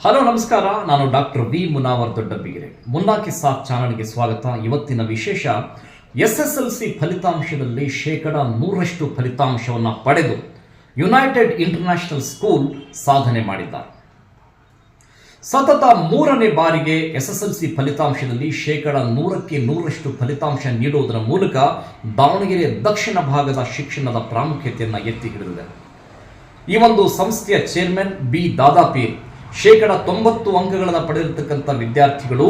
Hello ನಮಸ್ಕಾರ, ನಾನು doctor V Munawar ದೊಡ್ಡಬಿಗೆರೆ. ಮುನ್ನಾ ಕಿ ಸಾಥ್ ಚಾನಲ್ಗೆ ಸ್ವಾಗತ. ಇವತ್ತಿನ ವಿಶೇಷ, SSLC ಫಲಿತಾಂಶದಲ್ಲಿ 100% ಫಲಿತಾಂಶವನ್ನು ಪಡೆದು ಯುನೈಟೆಡ್ ಇಂಟರ್ನ್ಯಾಷನಲ್ ಸ್ಕೂಲ್ ಸಾಧನೆ ಮಾಡಿದ್ದಾರೆ. ಸತತ 3ನೇ ಬಾರಿಗೆ SSLC ಫಲಿತಾಂಶದಲ್ಲಿ 100% ಫಲಿತಾಂಶ ನೀಡುವುದರ ಮೂಲಕ ದಾವಣಗೆರೆ ದಕ್ಷಿಣ ಭಾಗದ ಶಿಕ್ಷಣದ ಪ್ರಾಮುಖ್ಯತೆಯನ್ನು ಎತ್ತಿ ಹಿಡಿದಿದೆ. ಈ ಒಂದು ಸಂಸ್ಥೆಯ ಚೇರ್ಮನ್ ಬಿ ದಾದಾಪೀರ್ 90 ಅಂಕಗಳನ್ನು ಪಡೆದಿರತಕ್ಕಂಥ ವಿದ್ಯಾರ್ಥಿಗಳು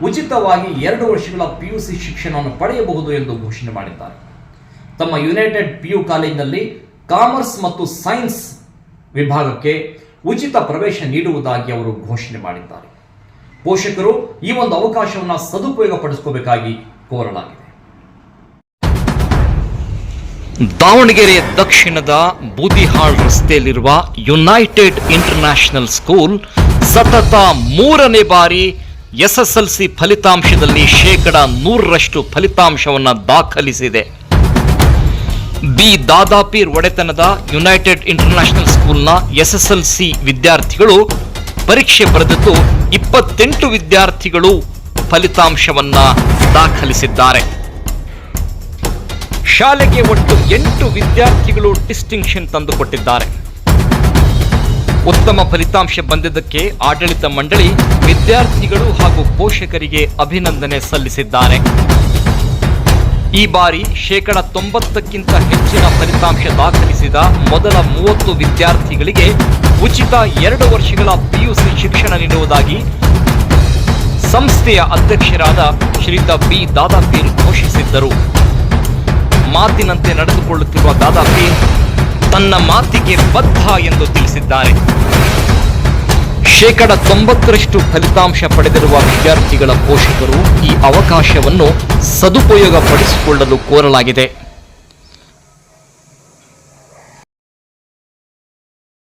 ಉಚಿತವಾಗಿ 2 ವರ್ಷಗಳ PUC ಶಿಕ್ಷಣವನ್ನು ಪಡೆಯಬಹುದು ಎಂದು ಘೋಷಣೆ ಮಾಡಿದ್ದಾರೆ. ತಮ್ಮ ಯುನೈಟೆಡ್ PU ಕಾಲೇಜಿನಲ್ಲಿ ಕಾಮರ್ಸ್ ಮತ್ತು ಸೈನ್ಸ್ ವಿಭಾಗಕ್ಕೆ ಉಚಿತ ಪ್ರವೇಶ ನೀಡುವುದಾಗಿ ಅವರು ಘೋಷಣೆ ಮಾಡಿದ್ದಾರೆ. ಪೋಷಕರು ಈ ಒಂದು ಅವಕಾಶವನ್ನು ಸದುಪಯೋಗ ಪಡಿಸಿಕೊಳ್ಳಬೇಕಾಗಿ ಕೋರಲಾಗಿದೆ. ದಾವಣಗೆರೆ ದಕ್ಷಿಣದ ಬೂದಿಹಾಳ್ ರಸ್ತೆಯಲ್ಲಿರುವ ಯುನೈಟೆಡ್ ಇಂಟರ್ನ್ಯಾಷನಲ್ ಸ್ಕೂಲ್ ಸತತ 3ನೇ ಬಾರಿ SSLC ಫಲಿತಾಂಶದಲ್ಲಿ 100% ಫಲಿತಾಂಶವನ್ನು ದಾಖಲಿಸಿದೆ. ಬಿ ದಾದಾಪೀರ್ ಒಡೆತನದ ಯುನೈಟೆಡ್ ಇಂಟರ್ನ್ಯಾಷನಲ್ ಸ್ಕೂಲ್ನ SSLC ವಿದ್ಯಾರ್ಥಿಗಳು ಪರೀಕ್ಷೆ ಬರೆದಿದ್ದು 28 ವಿದ್ಯಾರ್ಥಿಗಳು ಫಲಿತಾಂಶವನ್ನು ದಾಖಲಿಸಿದ್ದಾರೆ. ಶಾಲೆಗೆ ಒಟ್ಟು 8 ವಿದ್ಯಾರ್ಥಿಗಳು ಡಿಸ್ಟಿಂಕ್ಷನ್ ತಂದುಕೊಟ್ಟಿದ್ದಾರೆ. ಉತ್ತಮ ಫಲಿತಾಂಶ ಬಂದಿದ್ದಕ್ಕೆ ಆಡಳಿತ ಮಂಡಳಿ ವಿದ್ಯಾರ್ಥಿಗಳು ಹಾಗೂ ಪೋಷಕರಿಗೆ ಅಭಿನಂದನೆ ಸಲ್ಲಿಸಿದ್ದಾರೆ. ಈ ಬಾರಿ 90%ಕ್ಕಿಂತ ಹೆಚ್ಚಿನ ಫಲಿತಾಂಶ ದಾಖಲಿಸಿದ ಮೊದಲ 30 ವಿದ್ಯಾರ್ಥಿಗಳಿಗೆ ಉಚಿತ 2 ವರ್ಷಗಳ PUC ಶಿಕ್ಷಣ ನೀಡುವುದಾಗಿ ಸಂಸ್ಥೆಯ ಅಧ್ಯಕ್ಷರಾದ ಶ್ರೀಯುತ ಬಿ ದಾದಾಪೀರ್ ಘೋಷಿಸಿದ್ದರು. ಮಾತಿನಂತೆ ನಡೆದುಕೊಳ್ಳುತ್ತಿರುವ ದಾದಾಪೀರ್ ತನ್ನ ಮಾತಿಗೆ ಬದ್ಧ ಎಂದು ತಿಳಿಸಿದ್ದಾರೆ. 90% ಫಲಿತಾಂಶ ಪಡೆದಿರುವ ವಿದ್ಯಾರ್ಥಿಗಳ ಪೋಷಕರು ಈ ಅವಕಾಶವನ್ನು ಸದುಪಯೋಗ ಪಡಿಸಿಕೊಳ್ಳಲು ಕೋರಲಾಗಿದೆ.